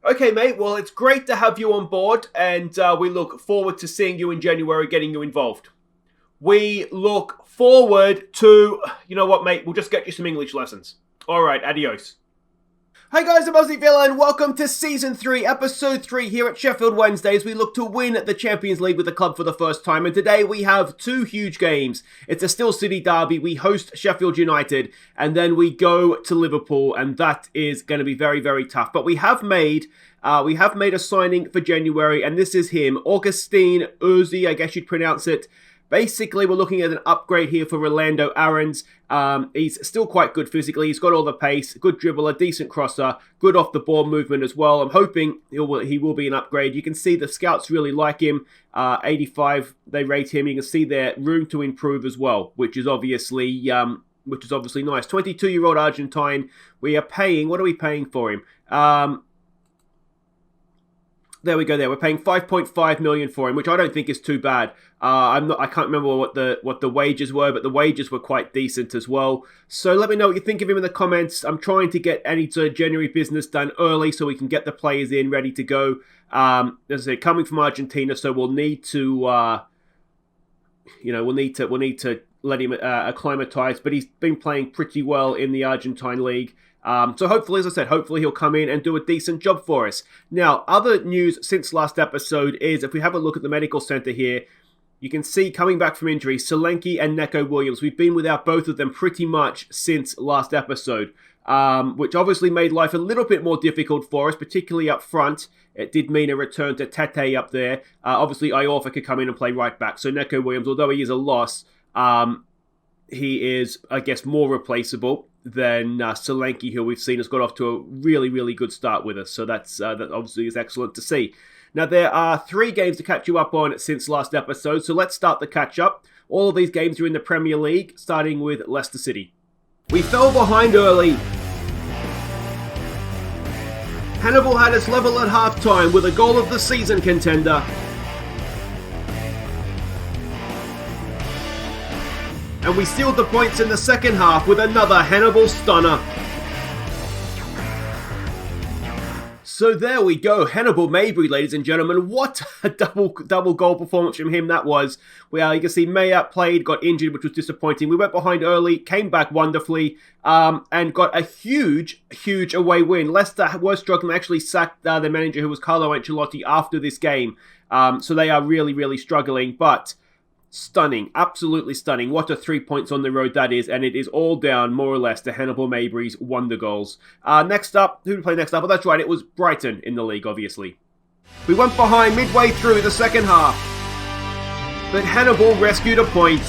Okay, mate. Well, it's great to have you on board, and we look forward to seeing you in January, getting you involved. We look forward to, you know what, mate? We'll just get you some English lessons. All right, adios. Hi guys, I'm Aussie Villa and welcome to Season 3, Episode 3 here at Sheffield Wednesday as we look to win the Champions League with the club for the first time. And today we have two huge games. It's a Still City derby, we host Sheffield United, and then we go to Liverpool, and that is going to be very, very tough. But we have made a signing for January, and this is him, Augustine Uzzi, I guess you'd pronounce it. Basically, we're looking at an upgrade here for Rolando Aarons. He's still quite good physically. He's got all the pace, good dribbler, decent crosser, good off-the-ball movement as well. I'm hoping he will be an upgrade. You can see the scouts really like him. 85, they rate him. You can see their room to improve as well, which is obviously nice. 22-year-old Argentine. We are paying. What are we paying for him? There we go. We're paying 5.5 million for him, which I don't think is too bad. I can't remember what the wages were, but the wages were quite decent as well. So let me know what you think of him in the comments. I'm trying to get any sort of January business done early so we can get the players in ready to go. As I say, coming from Argentina, so we'll need to, we'll need to let him acclimatise. But he's been playing pretty well in the Argentine league. So hopefully, as I said, hopefully he'll come in and do a decent job for us. Now, other news since last episode is, if we have a look at the medical centre here, you can see coming back from injury, Solanke and Neco Williams. We've been without both of them pretty much since last episode, which obviously made life a little bit more difficult for us, particularly up front. It did mean a return to Tete up there. Obviously, Iorfa could come in and play right back. So Neco Williams, although he is a loss, he is, I guess, more replaceable than Solanke, who we've seen has got off to a really, really good start with us. So that obviously is excellent to see. Now, there are 3 games to catch you up on since last episode, so let's start the catch-up. All of these games are in the Premier League, starting with Leicester City. We fell behind early. Hannibal had us level at half-time with a goal of the season contender. And we sealed the points in the second half with another Hannibal stunner. So there we go, Hannibal Mabry, ladies and gentlemen. What a double goal performance from him that was. You can see Maya played, got injured, which was disappointing. We went behind early, came back wonderfully, and got a huge away win. Leicester were struggling, actually sacked their manager, who was Carlo Ancelotti, after this game. So they are really struggling, but stunning, absolutely stunning. What a 3 points on the road that is, and it is all down, more or less, to Hannibal Mabry's wonder goals. Next up, who did we play next up? Oh, that's right, it was Brighton in the league, obviously. We went behind midway through the second half, but Hannibal rescued a point.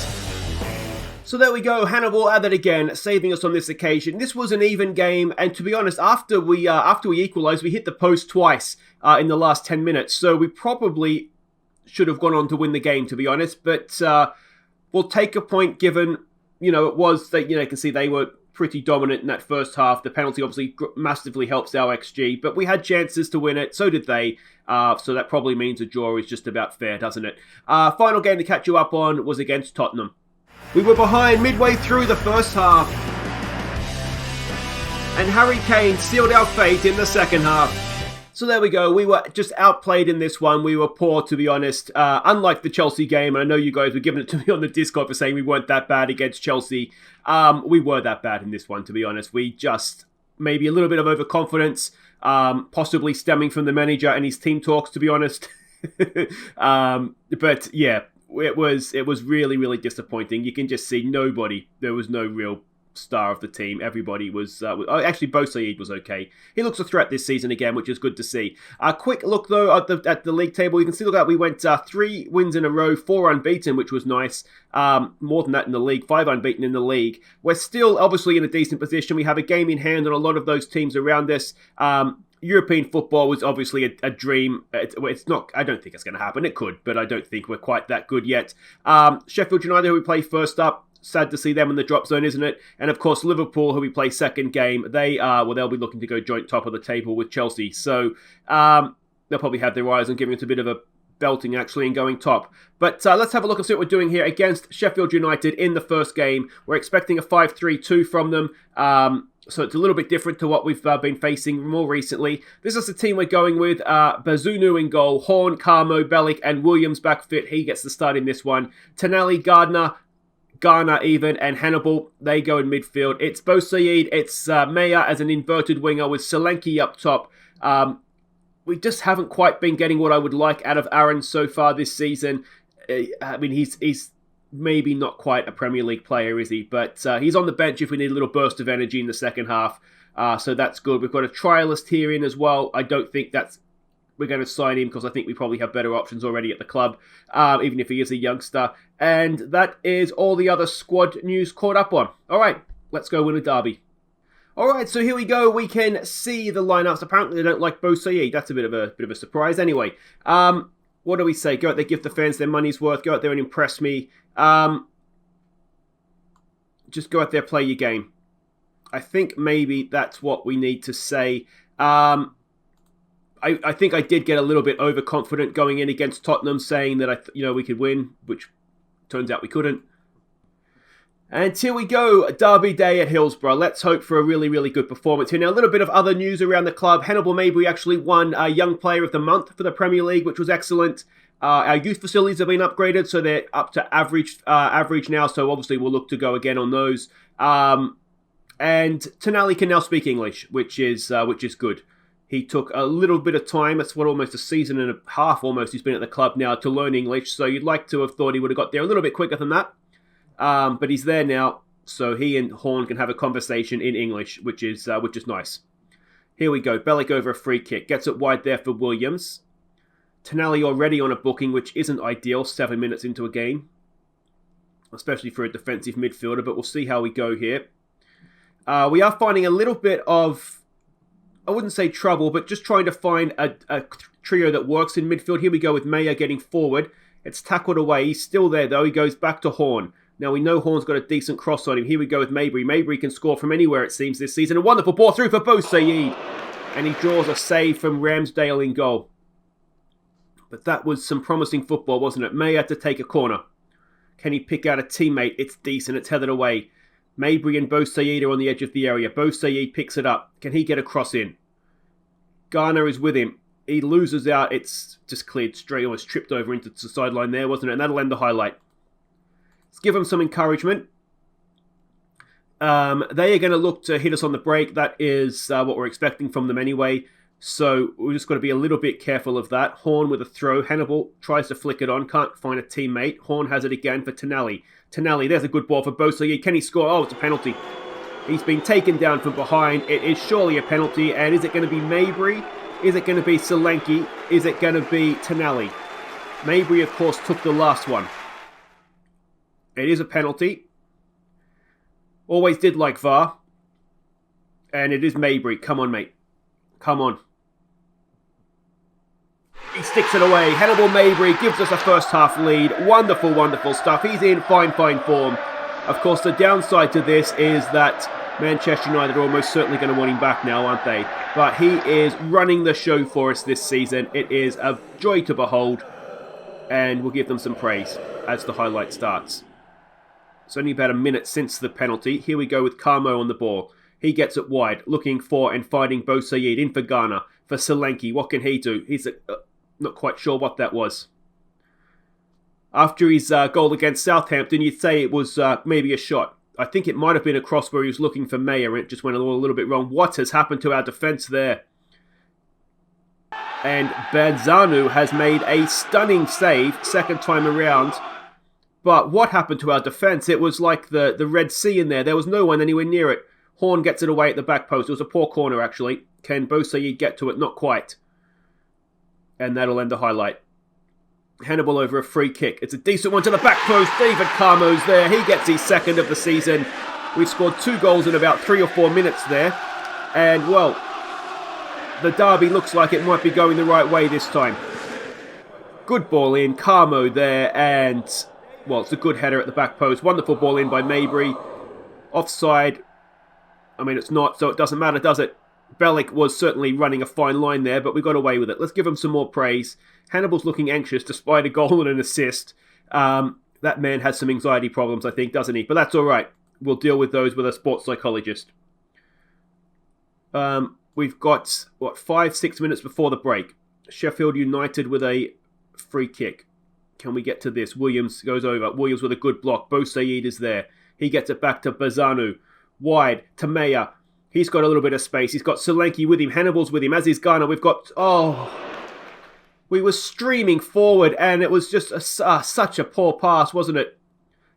So there we go, Hannibal at it again, saving us on this occasion. This was an even game, and to be honest, after we equalised, we hit the post twice in the last 10 minutes, so we probably should have gone on to win the game, to be honest, but we'll take a point given, it was, that you can see they were pretty dominant in that first half. The penalty obviously massively helps our XG, but we had chances to win it, so did they, so that probably means a draw is just about fair, doesn't it? Final game to catch you up on was against Tottenham. We were behind midway through the first half, and Harry Kane sealed our fate in the second half. So there we go, we were just outplayed in this one. We were poor, to be honest. Unlike the Chelsea game, and I know you guys were giving it to me on the Discord for saying we weren't that bad against Chelsea. We were that bad in this one, to be honest. We just, maybe a little bit of overconfidence, possibly stemming from the manager and his team talks, to be honest. But yeah, it was really disappointing. You can just see there was no real star of the team. Everybody was actually Bo Said was okay. He looks a threat this season again, which is good to see. A quick look though at the league table. You can see that we went 3 wins in a row, 4 unbeaten, which was nice. More than that in the league, 5 unbeaten in the league. We're still obviously in a decent position. We have a game in hand on a lot of those teams around us. European football was obviously a dream. It's not. I don't think it's going to happen. It could, but I don't think we're quite that good yet. Sheffield United, who we play first up. Sad to see them in the drop zone, isn't it? And of course, Liverpool, who we play second game, they'll be looking to go joint top of the table with Chelsea. So they'll probably have their eyes on giving us a bit of a belting, actually, and going top. But let's have a look and see what we're doing here against Sheffield United in the first game. We're expecting a 5-3-2 from them. So it's a little bit different to what we've been facing more recently. This is the team we're going with. Bazunu in goal, Horn, Carmo, Bellick, and Williams back fit. He gets the start in this one. Tonali, Garner even, and Hannibal, they go in midfield. It's Boussaïd, it's Meyer as an inverted winger with Solanke up top. We just haven't quite been getting what I would like out of Aaron so far this season. I mean, he's maybe not quite a Premier League player, is he? But he's on the bench if we need a little burst of energy in the second half. So that's good. We've got a trialist here in as well. I don't think we're going to sign him because I think we probably have better options already at the club, even if he is a youngster. And that is all the other squad news caught up on. All right, let's go win a derby. All right, so here we go. We can see the lineups. Apparently, they don't like Boussaïd. That's a bit of a surprise. Anyway, what do we say? Go out there, give the fans their money's worth. Go out there and impress me. Just go out there, play your game. I think maybe that's what we need to say. I think I did get a little bit overconfident going in against Tottenham, saying that we could win, which turns out we couldn't. And here we go, Derby Day at Hillsborough. Let's hope for a really, really good performance here. Now, a little bit of other news around the club. Hannibal Mabry actually won Young Player of the Month for the Premier League, which was excellent. Our youth facilities have been upgraded, so they're up to average now. So obviously we'll look to go again on those. And Tonali can now speak English, which is good. He took a little bit of time. It's almost a season and a half almost he's been at the club now to learn English. So you'd like to have thought he would have got there a little bit quicker than that. But he's there now, so he and Horn can have a conversation in English, which is nice. Here we go. Bellick over a free kick. Gets it wide there for Williams. Tonali already on a booking, which isn't ideal 7 minutes into a game, especially for a defensive midfielder, but we'll see how we go here. We are finding a little bit of, I wouldn't say trouble, but just trying to find a trio that works in midfield. Here we go with Meyer getting forward. It's tackled away. He's still there, though. He goes back to Horn. Now, we know Horn's got a decent cross on him. Here we go with Mabry. Mabry can score from anywhere, it seems, this season. A wonderful ball through for Boussaïd. And he draws a save from Ramsdale in goal. But that was some promising football, wasn't it? Meyer to take a corner. Can he pick out a teammate? It's decent. It's headed away. Mabry and Boussaïd are on the edge of the area. Boussaïd picks it up. Can he get a cross in? Garner is with him. He loses out. It's just cleared straight, almost tripped over into the sideline there, wasn't it? And that'll end the highlight. Let's give them some encouragement. They are going to look to hit us on the break. That is what we're expecting from them anyway. So we've just got to be a little bit careful of that. Horn with a throw. Hannibal tries to flick it on. Can't find a teammate. Horn has it again for Tonali. Tonali, there's a good ball for Boussaïd. Can he score? Oh, it's a penalty. He's been taken down from behind. It is surely a penalty. And is it going to be Mabry? Is it going to be Solanke? Is it going to be Tonali? Mabry, of course, took the last one. It is a penalty. Always did like VAR. And it is Mabry. Come on, mate. Come on. He sticks it away. Hannibal Mabry gives us a first half lead. Wonderful, wonderful stuff. He's in fine form. Of course, the downside to this is that Manchester United are almost certainly going to want him back now, aren't they? But he is running the show for us this season. It is a joy to behold. And we'll give them some praise as the highlight starts. It's only about a minute since the penalty. Here we go with Carmo on the ball. He gets it wide, looking for and finding Boussaïd in for Garner, for Solanke. What can he do? He's not quite sure what that was. After his goal against Southampton, you'd say it was maybe a shot. I think it might have been a cross where he was looking for Meyer and it just went a little bit wrong. What has happened to our defence there? And Bazunu has made a stunning save, second time around. But what happened to our defence? It was like the Red Sea in there. There was no one anywhere near it. Horn gets it away at the back post. It was a poor corner, actually. Can Boussaïd get to it? Not quite. And that'll end the highlight. Hannibal over a free kick. It's a decent one to the back post. David Carmo's there. He gets his second of the season. We've scored 2 goals in about 3 or 4 minutes there. And, well, the derby looks like it might be going the right way this time. Good ball in. Carmo there. And, well, it's a good header at the back post. Wonderful ball in by Mabry. Offside. I mean, it's not, so it doesn't matter, does it? Bellick was certainly running a fine line there, but we got away with it. Let's give him some more praise. Hannibal's looking anxious despite a goal and an assist. That man has some anxiety problems, I think, doesn't he? But that's all right. We'll deal with those with a sports psychologist. We've got, 5-6 minutes before the break. Sheffield United with a free kick. Can we get to this? Williams goes over. Williams with a good block. Bo Said is there. He gets it back to Bazanu. Wide to Meyer. He's got a little bit of space. He's got Solanke with him. Hannibal's with him, as is Garner. We've got... We were streaming forward, and it was just such a poor pass, wasn't it?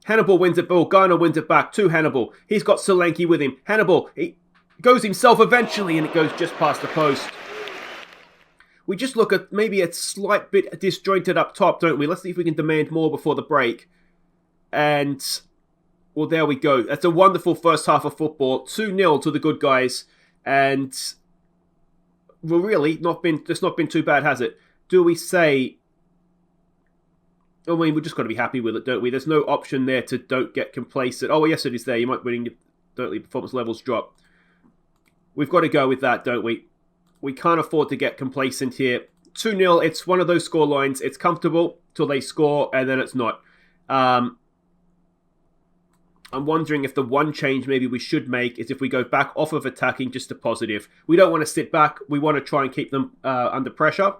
Hannibal wins it, but Garner wins it back to Hannibal. He's got Solanke with him. Hannibal, he goes himself eventually, and it goes just past the post. We just look at maybe a slight bit disjointed up top, don't we? Let's see if we can demand more before the break. And, well, there we go. That's a wonderful first half of football. 2-0 to the good guys. And, well, really, it's not been too bad, has it? Do we say... I mean, we've just got to be happy with it, don't we? There's no option there to don't get complacent. Oh, yes, it is there. You might win, don't let performance levels drop. We've got to go with that, don't we? We can't afford to get complacent here. 2-0, it's one of those score lines. It's comfortable till they score, and then it's not. I'm wondering if the one change maybe we should make is if we go back off of attacking just to positive. We don't want to sit back. We want to try and keep them under pressure.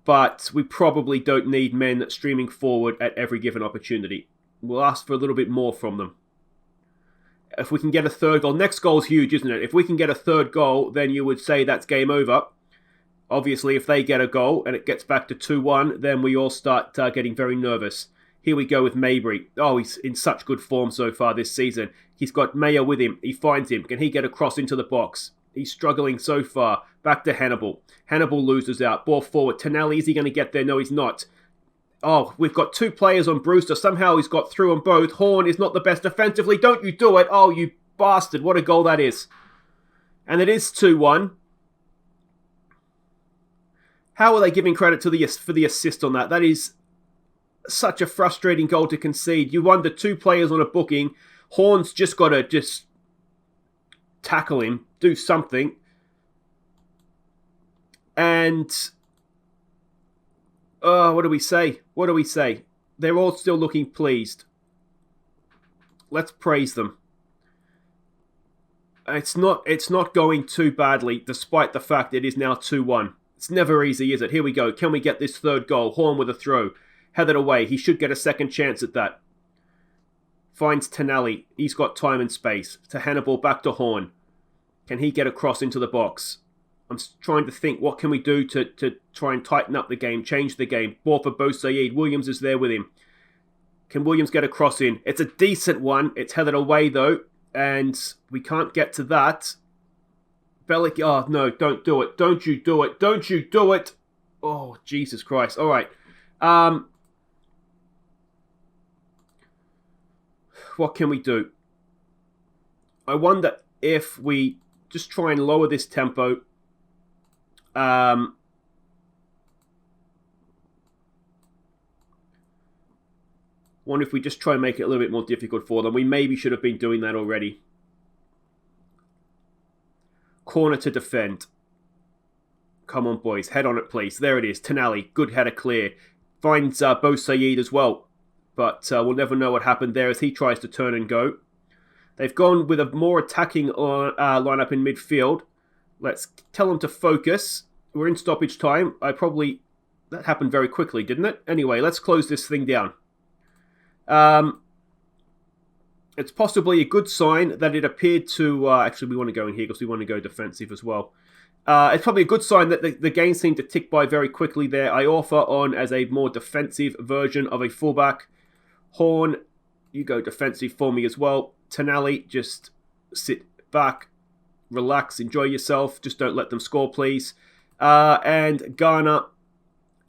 But we probably don't need men streaming forward at every given opportunity. We'll ask for a little bit more from them. If we can get a third goal, next goal is huge, isn't it? If we can get a third goal, then you would say that's game over. Obviously, if they get a goal and it gets back to 2-1, then we all start getting very nervous. Here we go with Mabry. Oh, he's in such good form so far this season. He's got Mayer with him. He finds him. Can he get a cross into the box? He's struggling so far. Back to Hannibal. Hannibal loses out. Ball forward. Tonali, is he going to get there? No, he's not. Oh, we've got two players on Brewster. Somehow he's got through on both. Horn is not the best defensively. Don't you do it. Oh, you bastard. What a goal that is. And it is 2-1. How are they giving credit for the assist on that? That is such a frustrating goal to concede. You wonder, two players on a booking. Horn's just got to tackle him. Do something. And... what do we say? What do we say? They're all still looking pleased. Let's praise them. It's not going too badly, despite the fact it is now 2-1. It's never easy, is it? Here we go. Can we get this third goal? Horn with a throw. Headed away. He should get a second chance at that. Finds Tonali. He's got time and space. To Hannibal, back to Horn. Can he get across into the box? I'm trying to think, what can we do to try and tighten up the game, change the game. Ball for Bo Said. Williams is there with him. Can Williams get a cross in? It's a decent one. It's headed away, though. And we can't get to that. Bellick, oh, no, don't do it. Don't you do it. Don't you do it. Oh, Jesus Christ. All right. What can we do? I wonder if we just try and lower this tempo. Wonder if we just try and make it a little bit more difficult for them. We maybe should have been doing that already. Corner to defend. Come on, boys. Head on it, please. There it is. Tonali. Good header clear. Finds Bo Said as well. But we'll never know what happened there as he tries to turn and go. They've gone with a more attacking lineup in midfield. Let's tell them to focus. We're in stoppage time. That happened very quickly, didn't it? Anyway, let's close this thing down. It's possibly a good sign that it appeared to... actually, we want to go in here because we want to go defensive as well. It's probably a good sign that the game seemed to tick by very quickly there. I offer on as a more defensive version of a fullback. Horn, you go defensive for me as well. Tonali, just sit back, relax, enjoy yourself. Just don't let them score, please. And Garner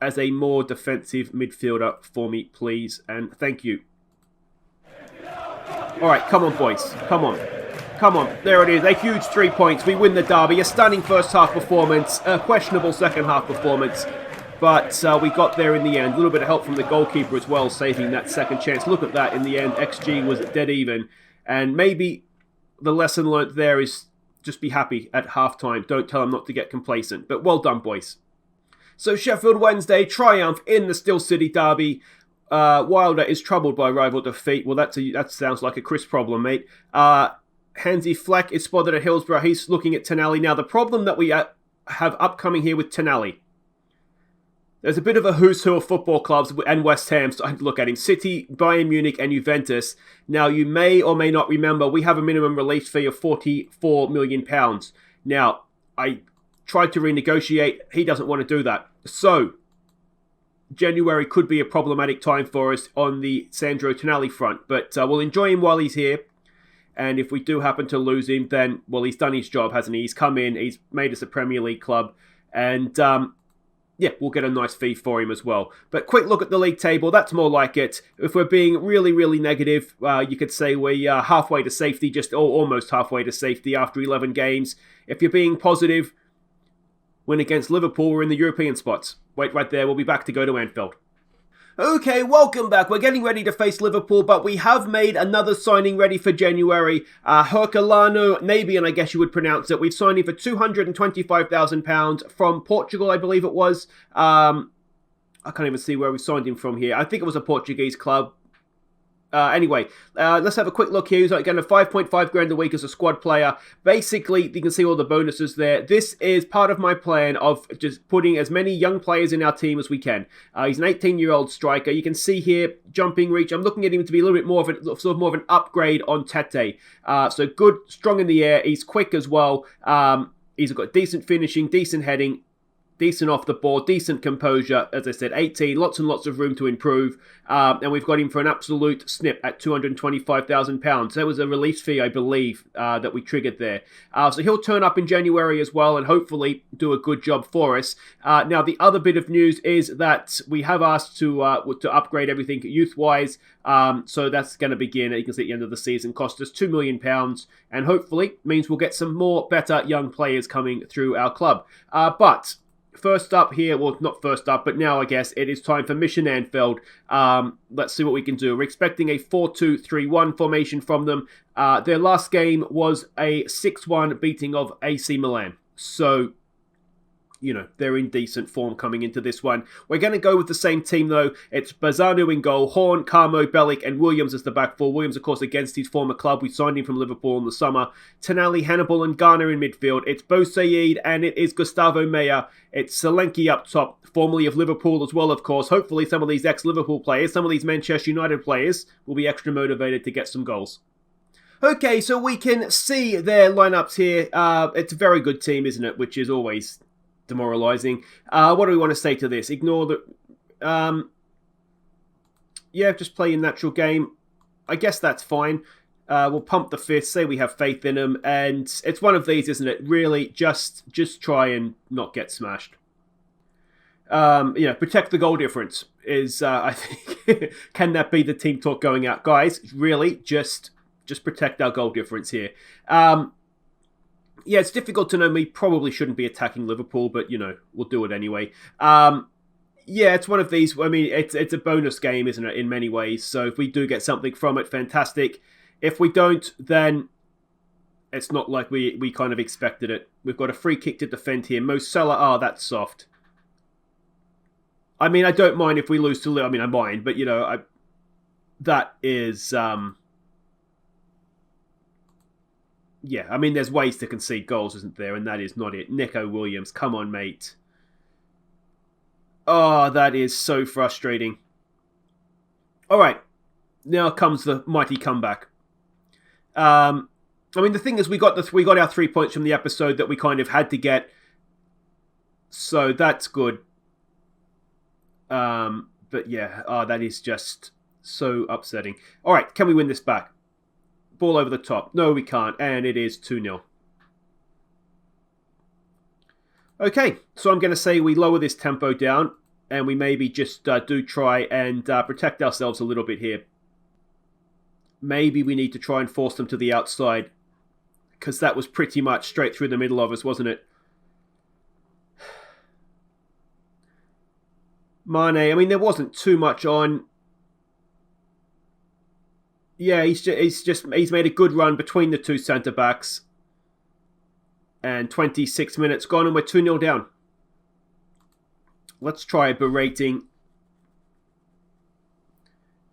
as a more defensive midfielder for me, please. And thank you. All right, come on, boys. Come on. Come on. There it is. A huge 3 points. We win the derby. A stunning first half performance. A questionable second half performance. But we got there in the end. A little bit of help from the goalkeeper as well, saving that second chance. Look at that in the end. XG was dead even. And maybe the lesson learnt there is just be happy at halftime. Don't tell them not to get complacent. But well done, boys. So Sheffield Wednesday triumph in the Still City derby. Wilder is troubled by rival defeat. Well, that sounds like a Chris problem, mate. Hansi Fleck is spotted at Hillsborough. He's looking at Tonali. Now, the problem that we have upcoming here with Tonali, there's a bit of a who's who of football clubs and West Ham starting to look at him. City, Bayern Munich and Juventus. Now, you may or may not remember, we have a minimum release fee of £44 million. Now, I tried to renegotiate. He doesn't want to do that. So, January could be a problematic time for us on the Sandro Tonali front. But we'll enjoy him while he's here. And if we do happen to lose him, then, well, he's done his job, hasn't he? He's come in, he's made us a Premier League club. And, we'll get a nice fee for him as well. But quick look at the league table. That's more like it. If we're being really, really negative, you could say we're halfway to safety, almost halfway to safety after 11 games. If you're being positive, win against Liverpool, we're in the European spots. Wait right there, we'll be back to go to Anfield. Okay, welcome back. We're getting ready to face Liverpool, but we have made another signing ready for January. Herculano Nabian, I guess you would pronounce it. We've signed him for £225,000 from Portugal, I believe it was. I can't even see where we signed him from here. I think it was a Portuguese club. Anyway, let's have a quick look here. He's getting a 5.5 grand a week as a squad player. Basically, you can see all the bonuses there. This is part of my plan of just putting as many young players in our team as we can. He's an 18-year-old striker. You can see here, jumping reach. I'm looking at him to be a little bit more of an upgrade on Tete. So good, strong in the air. He's quick as well. He's got decent finishing, decent heading, decent off the ball, decent composure. As I said, 18, lots and lots of room to improve. And we've got him for an absolute snip at £225,000. That was a release fee, I believe, that we triggered there. So he'll turn up in January as well and hopefully do a good job for us. Now, the other bit of news is that we have asked to upgrade everything youth-wise. So that's going to begin, you can see at the end of the season, cost us £2 million. And hopefully means we'll get some more better young players coming through our club. But first up here, well, not first up, but now I guess it is time for Mission Anfield. Let's see what we can do. We're expecting a 4-2-3-1 formation from them. Their last game was a 6-1 beating of AC Milan. So, they're in decent form coming into this one. We're going to go with the same team, though. It's Bazanu in goal, Horn, Carmo, Bellic, and Williams as the back four. Williams, of course, against his former club. We signed him from Liverpool in the summer. Tonali, Hannibal, and Garner in midfield. It's Bo Said, and it is Gustavo Meyer. It's Solanke up top, formerly of Liverpool as well, of course. Hopefully, some of these ex-Liverpool players, some of these Manchester United players, will be extra motivated to get some goals. Okay, so we can see their lineups here. It's a very good team, isn't it? Which is always demoralizing. What do we want to say to this? Ignore the... just play your natural game. I guess that's fine. We'll pump the fist, say we have faith in them, and it's one of these, isn't it? Really, just try and not get smashed. Protect the goal difference is, I think, can that be the team talk going out? Guys, really, just protect our goal difference here. It's difficult to know. We probably shouldn't be attacking Liverpool, but, we'll do it anyway. It's one of these. I mean, it's a bonus game, isn't it, in many ways? So if we do get something from it, fantastic. If we don't, then it's not like we kind of expected it. We've got a free kick to defend here. Mo Salah, that's soft. I mean, I don't mind if we lose to Liverpool. I mean, I mind, but, that is... there's ways to concede goals, isn't there? And that is not it. Nico Williams, come on, mate. Oh, that is so frustrating. All right. Now comes the mighty comeback. The thing is, we got our 3 points from the episode that we kind of had to get. So that's good. That is just so upsetting. All right, can we win this back? Ball over the top. No, we can't. And it is 2-0. Okay, so I'm going to say we lower this tempo down. And we maybe just do try and protect ourselves a little bit here. Maybe we need to try and force them to the outside. Because that was pretty much straight through the middle of us, wasn't it? Mane, there wasn't too much on. Yeah, he's made a good run between the two centre-backs. And 26 minutes gone and we're 2-0 down. Let's try berating.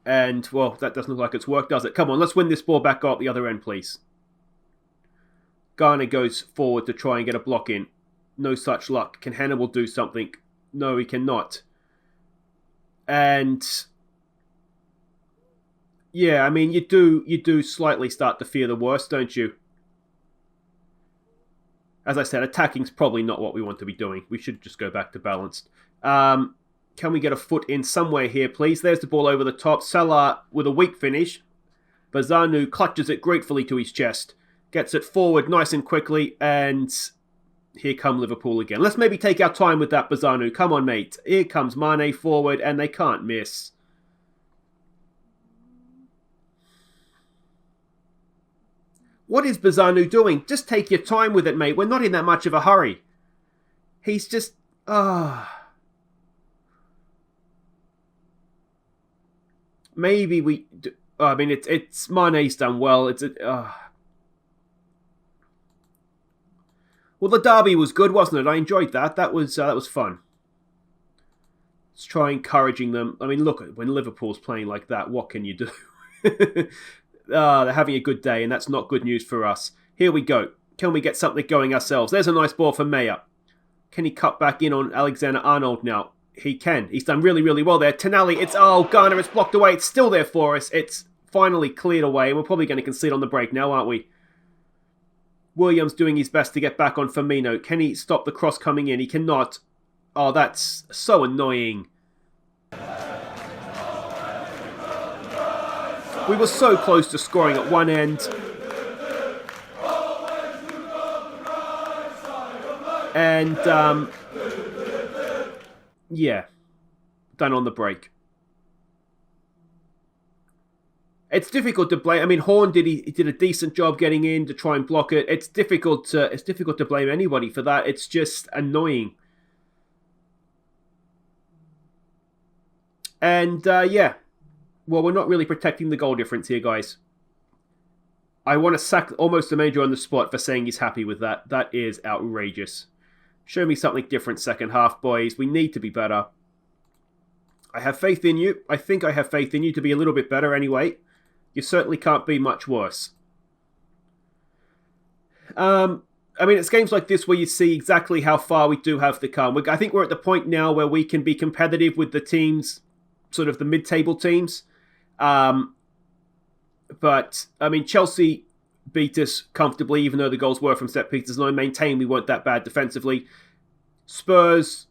And, well, that doesn't look like it's worked, does it? Come on, let's win this ball back up the other end, please. Garner goes forward to try and get a block in. No such luck. Can Hannibal do something? No, he cannot. And yeah, I mean, you do slightly start to fear the worst, don't you? As I said, attacking's probably not what we want to be doing. We should just go back to balanced. Can we get a foot in somewhere here, please? There's the ball over the top. Salah with a weak finish. Bazanu clutches it gratefully to his chest. Gets it forward nice and quickly, and here come Liverpool again. Let's maybe take our time with that, Bazanu. Come on, mate. Here comes Mane forward, and they can't miss. What is Bazanu doing? Just take your time with it, mate. We're not in that much of a hurry. He's just... Maybe we... I mean, it's Mane's done well. Well, the derby was good, wasn't it? I enjoyed that. That was fun. Let's try encouraging them. I mean, look, when Liverpool's playing like that, what can you do? They're having a good day, and that's not good news for us. Here we go. Can we get something going ourselves? There's a nice ball for Meyer. Can he cut back in on Alexander-Arnold now? He can. He's done really, really well there. Tonali, Garner, it's blocked away. It's still there for us. It's finally cleared away, and we're probably going to concede on the break now, aren't we? Williams doing his best to get back on Firmino. Can he stop the cross coming in? He cannot. Oh, that's so annoying. We were so close to scoring at one end. And, yeah. Done on the break. It's difficult to blame. I mean, Horn did a decent job getting in to try and block it. It's difficult to blame anybody for that. It's just annoying. And yeah, well, we're not really protecting the goal difference here, guys. I want to sack almost the manager on the spot for saying he's happy with that. That is outrageous. Show me something different second half, boys. We need to be better. I have faith in you. I think I have faith in you to be a little bit better anyway. You certainly can't be much worse. I mean, it's games like this where you see exactly how far we do have to come. I think we're at the point now where we can be competitive with the teams, sort of the mid-table teams. But, I mean, Chelsea beat us comfortably, even though the goals were from set pieces, and I maintain we weren't that bad defensively. Spurs...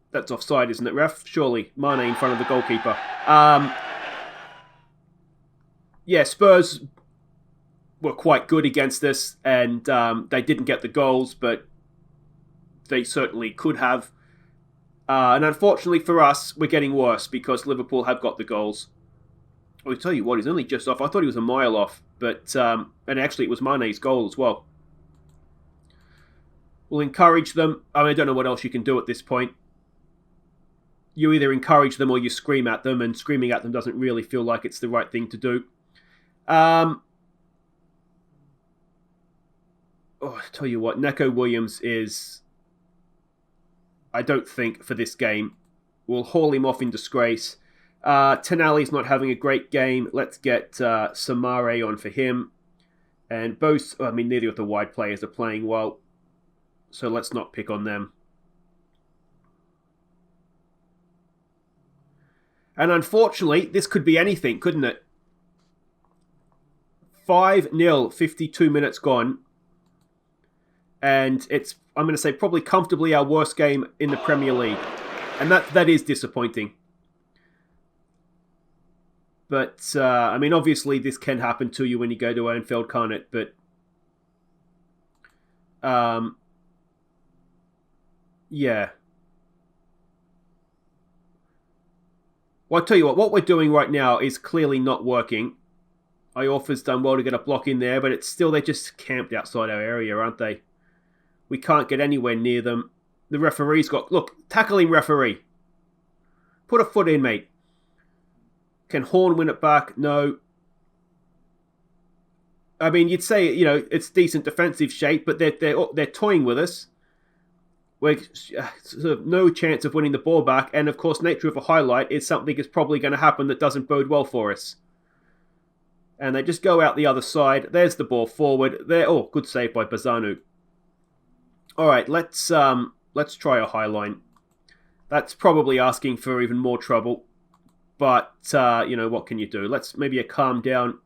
That's offside, isn't it, ref? Surely. Mane in front of the goalkeeper. Yeah, Spurs were quite good against us, and they didn't get the goals, but they certainly could have. And unfortunately for us, we're getting worse because Liverpool have got the goals. I'll tell you what, he's only just off. I thought he was a mile off, but and actually it was Mane's goal as well. We'll encourage them. I mean, I don't know what else you can do at this point. You either encourage them or you scream at them, and screaming at them doesn't really feel like it's the right thing to do. I tell you what, Neco Williams is, I don't think, for this game. We'll haul him off in disgrace. Tonali's not having a great game. Let's get Samare on for him. And both, I mean, neither of the wide players are playing well, so let's not pick on them. And unfortunately, this could be anything, couldn't it? 5-0, 52 minutes gone. And it's, I'm going to say, probably comfortably our worst game in the Premier League. And that is disappointing. But, I mean, obviously this can happen to you when you go to Anfield, can't it? But, yeah. Well, I'll tell you what we're doing right now is clearly not working. Iorfa's done well to get a block in there, but it's still, they're just camped outside our area, aren't they? We can't get anywhere near them. The referee's got... Look, tackle him, referee. Put a foot in, mate. Can Horn win it back? No. I mean, you'd say, it's decent defensive shape, but they're toying with us. We're sort of no chance of winning the ball back, and of course, nature of a highlight is something is probably going to happen that doesn't bode well for us. And they just go out the other side. There's the ball forward. There. Oh, good save by Bazanu. All right, let's try a high line. That's probably asking for even more trouble. But, what can you do? Let's maybe calm down.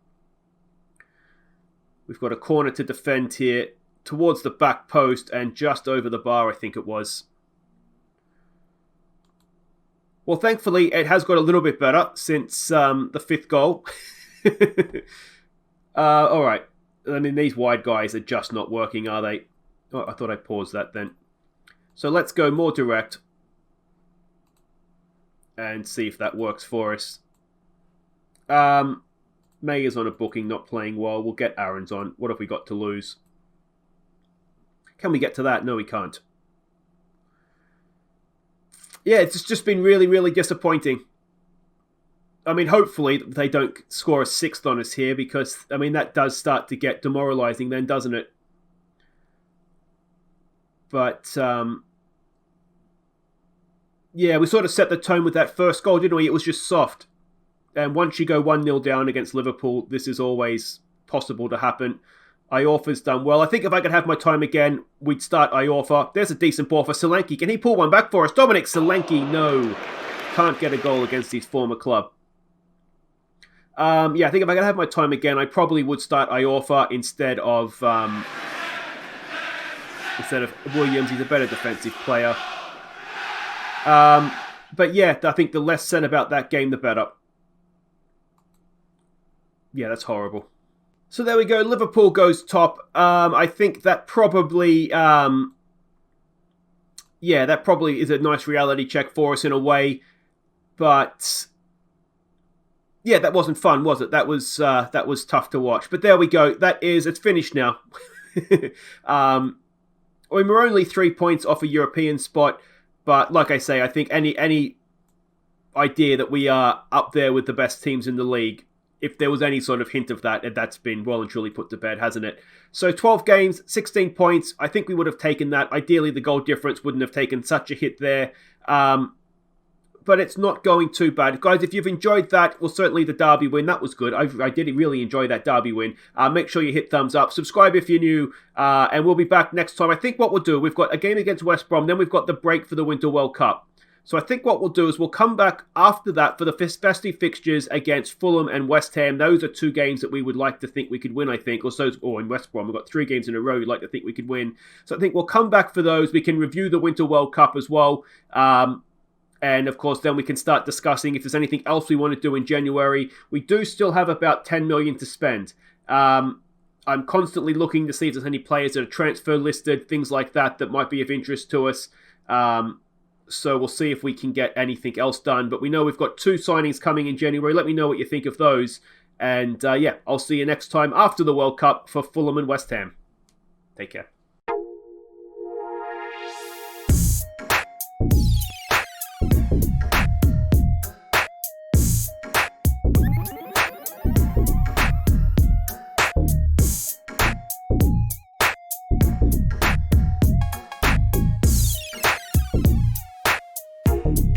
We've got a corner to defend here towards the back post and just over the bar, I think it was. Well, thankfully, it has got a little bit better since the fifth goal. All right. I mean, these wide guys are just not working, are they? Oh, I thought I paused that then. So let's go more direct and see if that works for us. May is on a booking, not playing well. We'll get Aaron's on. What have we got to lose? Can we get to that? No, we can't. Yeah, it's just been really, really disappointing. I mean, hopefully they don't score a sixth on us here because, I mean, that does start to get demoralising then, doesn't it? But, yeah, we sort of set the tone with that first goal, didn't we? It was just soft. And once you go 1-0 down against Liverpool, this is always possible to happen. Iorfa's done well. I think if I could have my time again, we'd start Iorfa. There's a decent ball for Solanke. Can he pull one back for us? Dominic Solanke, no. Can't get a goal against his former club. Yeah, I think if I could have my time again, I probably would start Iorfa instead of Williams. He's a better defensive player. But yeah, I think the less said about that game, the better. Yeah, that's horrible. So there we go. Liverpool goes top. I think that probably, that probably is a nice reality check for us in a way. But yeah, that wasn't fun, was it? That was tough to watch. But there we go. It's finished now. I mean, we're only 3 points off a European spot. But like I say, I think any idea that we are up there with the best teams in the league, if there was any sort of hint of that, that's been well and truly put to bed, hasn't it? So 12 games, 16 points. I think we would have taken that. Ideally, the goal difference wouldn't have taken such a hit there. But it's not going too bad. Guys, if you've enjoyed that, well, certainly the Derby win, that was good. I did really enjoy that Derby win. Make sure you hit thumbs up. Subscribe if you're new. And we'll be back next time. I think what we'll do, we've got a game against West Brom, then we've got the break for the Winter World Cup. So I think what we'll do is we'll come back after that for the festive fixtures against Fulham and West Ham. Those are two games that we would like to think we could win, I think. Or in West Brom, we've got 3 games in a row we'd like to think we could win. So I think we'll come back for those. We can review the Winter World Cup as well. And of course, then we can start discussing if there's anything else we want to do in January. We do still have about 10 million to spend. I'm constantly looking to see if there's any players that are transfer listed, things like that might be of interest to us. So we'll see if we can get anything else done. But we know we've got 2 signings coming in January. Let me know what you think of those. And I'll see you next time after the World Cup for Fulham and West Ham. Take care.